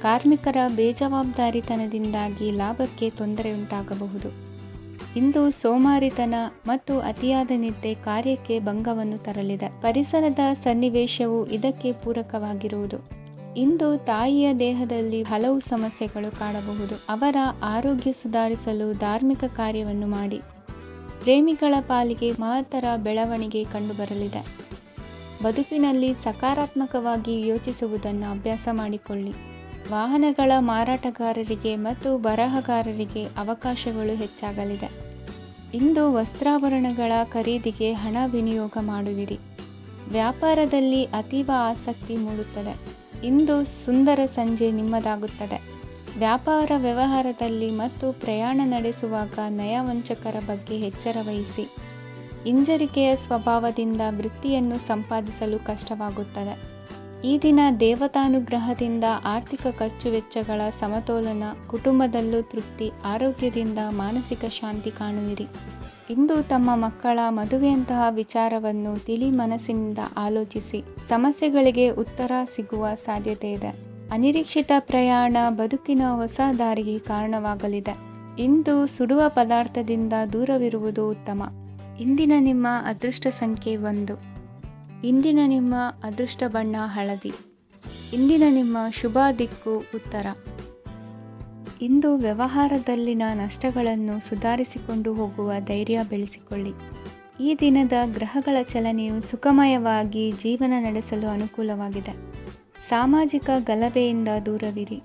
ಕಾರ್ಮಿಕರ ಬೇಜವಾಬ್ದಾರಿತನದಿಂದಾಗಿ ಲಾಭಕ್ಕೆ ತೊಂದರೆಯುಂಟಾಗಬಹುದು. ಇಂದು ಸೋಮಾರಿತನ ಮತ್ತು ಅತಿಯಾದ ನಿದ್ದೆ ಕಾರ್ಯಕ್ಕೆ ಭಂಗವನ್ನು ತರಲಿದೆ. ಪರಿಸರದ ಸನ್ನಿವೇಶವು ಇದಕ್ಕೆ ಪೂರಕವಾಗಿರುವುದು. ಇಂದು ತಾಯಿಯ ದೇಹದಲ್ಲಿ ಹಲವು ಸಮಸ್ಯೆಗಳು ಕಾಣಬಹುದು. ಅವರ ಆರೋಗ್ಯ ಸುಧಾರಿಸಲು ಧಾರ್ಮಿಕ ಕಾರ್ಯವನ್ನು ಮಾಡಿ. ಪ್ರೇಮಿಗಳ ಪಾಲಿಗೆ ಮಹತ್ತರ ಬೆಳವಣಿಗೆ ಕಂಡುಬರಲಿದೆ. ಬದುಕಿನಲ್ಲಿ ಸಕಾರಾತ್ಮಕವಾಗಿ ಯೋಚಿಸುವುದನ್ನು ಅಭ್ಯಾಸ ಮಾಡಿಕೊಳ್ಳಿ. ವಾಹನಗಳ ಮಾರಾಟಗಾರರಿಗೆ ಮತ್ತು ಬರಹಗಾರರಿಗೆ ಅವಕಾಶಗಳು ಹೆಚ್ಚಾಗಲಿದೆ. ಇಂದು ವಸ್ತ್ರಾಭರಣಗಳ ಖರೀದಿಗೆ ಹಣ ವಿನಿಯೋಗ ಮಾಡುವಿರಿ. ವ್ಯಾಪಾರದಲ್ಲಿ ಅತೀವ ಆಸಕ್ತಿ ಮೂಡುತ್ತದೆ. ಇಂದು ಸುಂದರ ಸಂಜೆ ನಿಮ್ಮದಾಗುತ್ತದೆ. ವ್ಯಾಪಾರ ವ್ಯವಹಾರದಲ್ಲಿ ಮತ್ತು ಪ್ರಯಾಣ ನಡೆಸುವಾಗ ನಯವಂಚಕರ ಬಗ್ಗೆ ಎಚ್ಚರ ವಹಿಸಿ. ಹಿಂಜರಿಕೆಯ ಸ್ವಭಾವದಿಂದ ವೃತ್ತಿಯನ್ನು ಸಂಪಾದಿಸಲು ಕಷ್ಟವಾಗುತ್ತದೆ. ಈ ದಿನ ದೇವತಾನುಗ್ರಹದಿಂದ ಆರ್ಥಿಕ ಖರ್ಚು ವೆಚ್ಚಗಳ ಸಮತೋಲನ, ಕುಟುಂಬದಲ್ಲೂ ತೃಪ್ತಿ, ಆರೋಗ್ಯದಿಂದ ಮಾನಸಿಕ ಶಾಂತಿ ಕಾಣುವಿರಿ. ಇಂದು ತಮ್ಮ ಮಕ್ಕಳ ಮದುವೆಯಂತಹ ವಿಚಾರವನ್ನು ತಿಳಿ ಮನಸ್ಸಿನಿಂದ ಆಲೋಚಿಸಿ ಸಮಸ್ಯೆಗಳಿಗೆ ಉತ್ತರ ಸಿಗುವ ಸಾಧ್ಯತೆ ಇದೆ. ಅನಿರೀಕ್ಷಿತ ಪ್ರಯಾಣ ಬದುಕಿನ ಹೊಸ ದಾರಿಗೆ ಕಾರಣವಾಗಲಿದೆ. ಇಂದು ಸುಡುವ ಪದಾರ್ಥದಿಂದ ದೂರವಿರುವುದು ಉತ್ತಮ. ಇಂದಿನ ನಿಮ್ಮ ಅದೃಷ್ಟ ಸಂಖ್ಯೆ 1. ಇಂದಿನ ನಿಮ್ಮ ಅದೃಷ್ಟ ಬಣ್ಣ ಹಳದಿ. ಇಂದಿನ ನಿಮ್ಮ ಶುಭ ದಿಕ್ಕು ಉತ್ತರ. ಇಂದು ವ್ಯವಹಾರದಲ್ಲಿನ ನಷ್ಟಗಳನ್ನು ಸುಧಾರಿಸಿಕೊಂಡು ಹೋಗುವ ಧೈರ್ಯ ಬೆಳೆಸಿಕೊಳ್ಳಿ. ಈ ದಿನದ ಗ್ರಹಗಳ ಚಲನೆಯು ಸುಖಮಯವಾಗಿ ಜೀವನ ನಡೆಸಲು ಅನುಕೂಲವಾಗಿದೆ. ಸಾಮಾಜಿಕ ಗಲಭೆಯಿಂದ ದೂರವಿರಿ.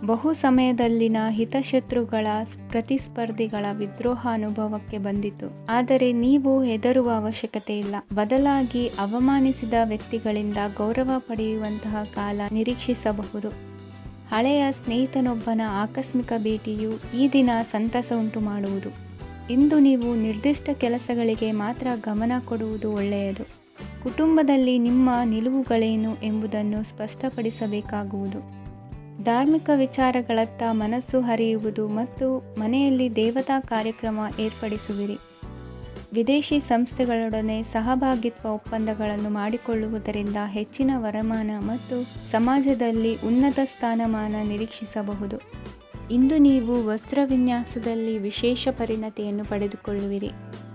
ಬಹು ಸಮಯದಲ್ಲಿನ ಹಿತಶತ್ರುಗಳ ಪ್ರತಿಸ್ಪರ್ಧಿಗಳ ವಿದ್ರೋಹ ಅನುಭವಕ್ಕೆ ಬಂದಿತು. ಆದರೆ ನೀವು ಹೆದರುವ ಅವಶ್ಯಕತೆ ಇಲ್ಲ. ಬದಲಾಗಿ ಅವಮಾನಿಸಿದ ವ್ಯಕ್ತಿಗಳಿಂದ ಗೌರವ ಪಡೆಯುವಂತಹ ಕಾಲ ನಿರೀಕ್ಷಿಸಬಹುದು. ಹಳೆಯ ಸ್ನೇಹಿತನೊಬ್ಬನ ಆಕಸ್ಮಿಕ ಭೇಟಿಯು ಈ ದಿನ ಸಂತಸ ಉಂಟು ಮಾಡುವುದು. ಇಂದು ನೀವು ನಿರ್ದಿಷ್ಟ ಕೆಲಸಗಳಿಗೆ ಮಾತ್ರ ಗಮನ ಕೊಡುವುದು ಒಳ್ಳೆಯದು. ಕುಟುಂಬದಲ್ಲಿ ನಿಮ್ಮ ನಿಲುವುಗಳೇನು ಎಂಬುದನ್ನು ಸ್ಪಷ್ಟಪಡಿಸಬೇಕಾಗುವುದು. ಧಾರ್ಮಿಕ ವಿಚಾರಗಳತ್ತ ಮನಸ್ಸು ಹರಿಯುವುದು ಮತ್ತು ಮನೆಯಲ್ಲಿ ದೇವತಾ ಕಾರ್ಯಕ್ರಮ ಏರ್ಪಡಿಸುವಿರಿ. ವಿದೇಶಿ ಸಂಸ್ಥೆಗಳೊಡನೆ ಸಹಭಾಗಿತ್ವ ಒಪ್ಪಂದಗಳನ್ನು ಮಾಡಿಕೊಳ್ಳುವುದರಿಂದ ಹೆಚ್ಚಿನ ವರಮಾನ ಮತ್ತು ಸಮಾಜದಲ್ಲಿ ಉನ್ನತ ಸ್ಥಾನಮಾನ ನಿರೀಕ್ಷಿಸಬಹುದು. ಇಂದು ನೀವು ವಸ್ತ್ರವಿನ್ಯಾಸದಲ್ಲಿ ವಿಶೇಷ ಪರಿಣತಿಯನ್ನು ಪಡೆದುಕೊಳ್ಳುವಿರಿ.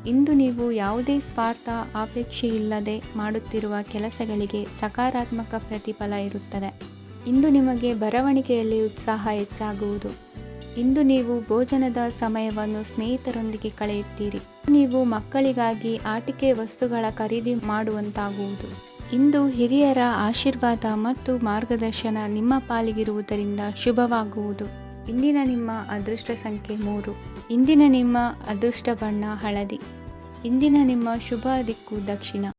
ಇಂದು ನೀವು ಯಾವುದೇ ಸ್ವಾರ್ಥ ಅಪೇಕ್ಷೆಯಿಲ್ಲದೆ ಮಾಡುತ್ತಿರುವ ಕೆಲಸಗಳಿಗೆ ಸಕಾರಾತ್ಮಕ ಪ್ರತಿಫಲ ಇರುತ್ತದೆ. ಇಂದು ನಿಮಗೆ ಬರವಣಿಗೆಯಲ್ಲಿ ಉತ್ಸಾಹ ಹೆಚ್ಚಾಗುವುದು. ಇಂದು ನೀವು ಭೋಜನದ ಸಮಯವನ್ನು ಸ್ನೇಹಿತರೊಂದಿಗೆ ಕಳೆಯುತ್ತೀರಿ. ನೀವು ಮಕ್ಕಳಿಗಾಗಿ ಆಟಿಕೆ ವಸ್ತುಗಳ ಖರೀದಿ ಮಾಡುವಂತಾಗುವುದು. ಇಂದು ಹಿರಿಯರ ಆಶೀರ್ವಾದ ಮತ್ತು ಮಾರ್ಗದರ್ಶನ ನಿಮ್ಮ ಪಾಲಿಗಿರುವುದರಿಂದ ಶುಭವಾಗುವುದು. ಇಂದಿನ ನಿಮ್ಮ ಅದೃಷ್ಟ ಸಂಖ್ಯೆ 3. ಇಂದಿನ ನಿಮ್ಮ ಅದೃಷ್ಟ ಬಣ್ಣ ಹಳದಿ. ಇಂದಿನ ನಿಮ್ಮ ಶುಭ ದಿಕ್ಕು ದಕ್ಷಿಣ.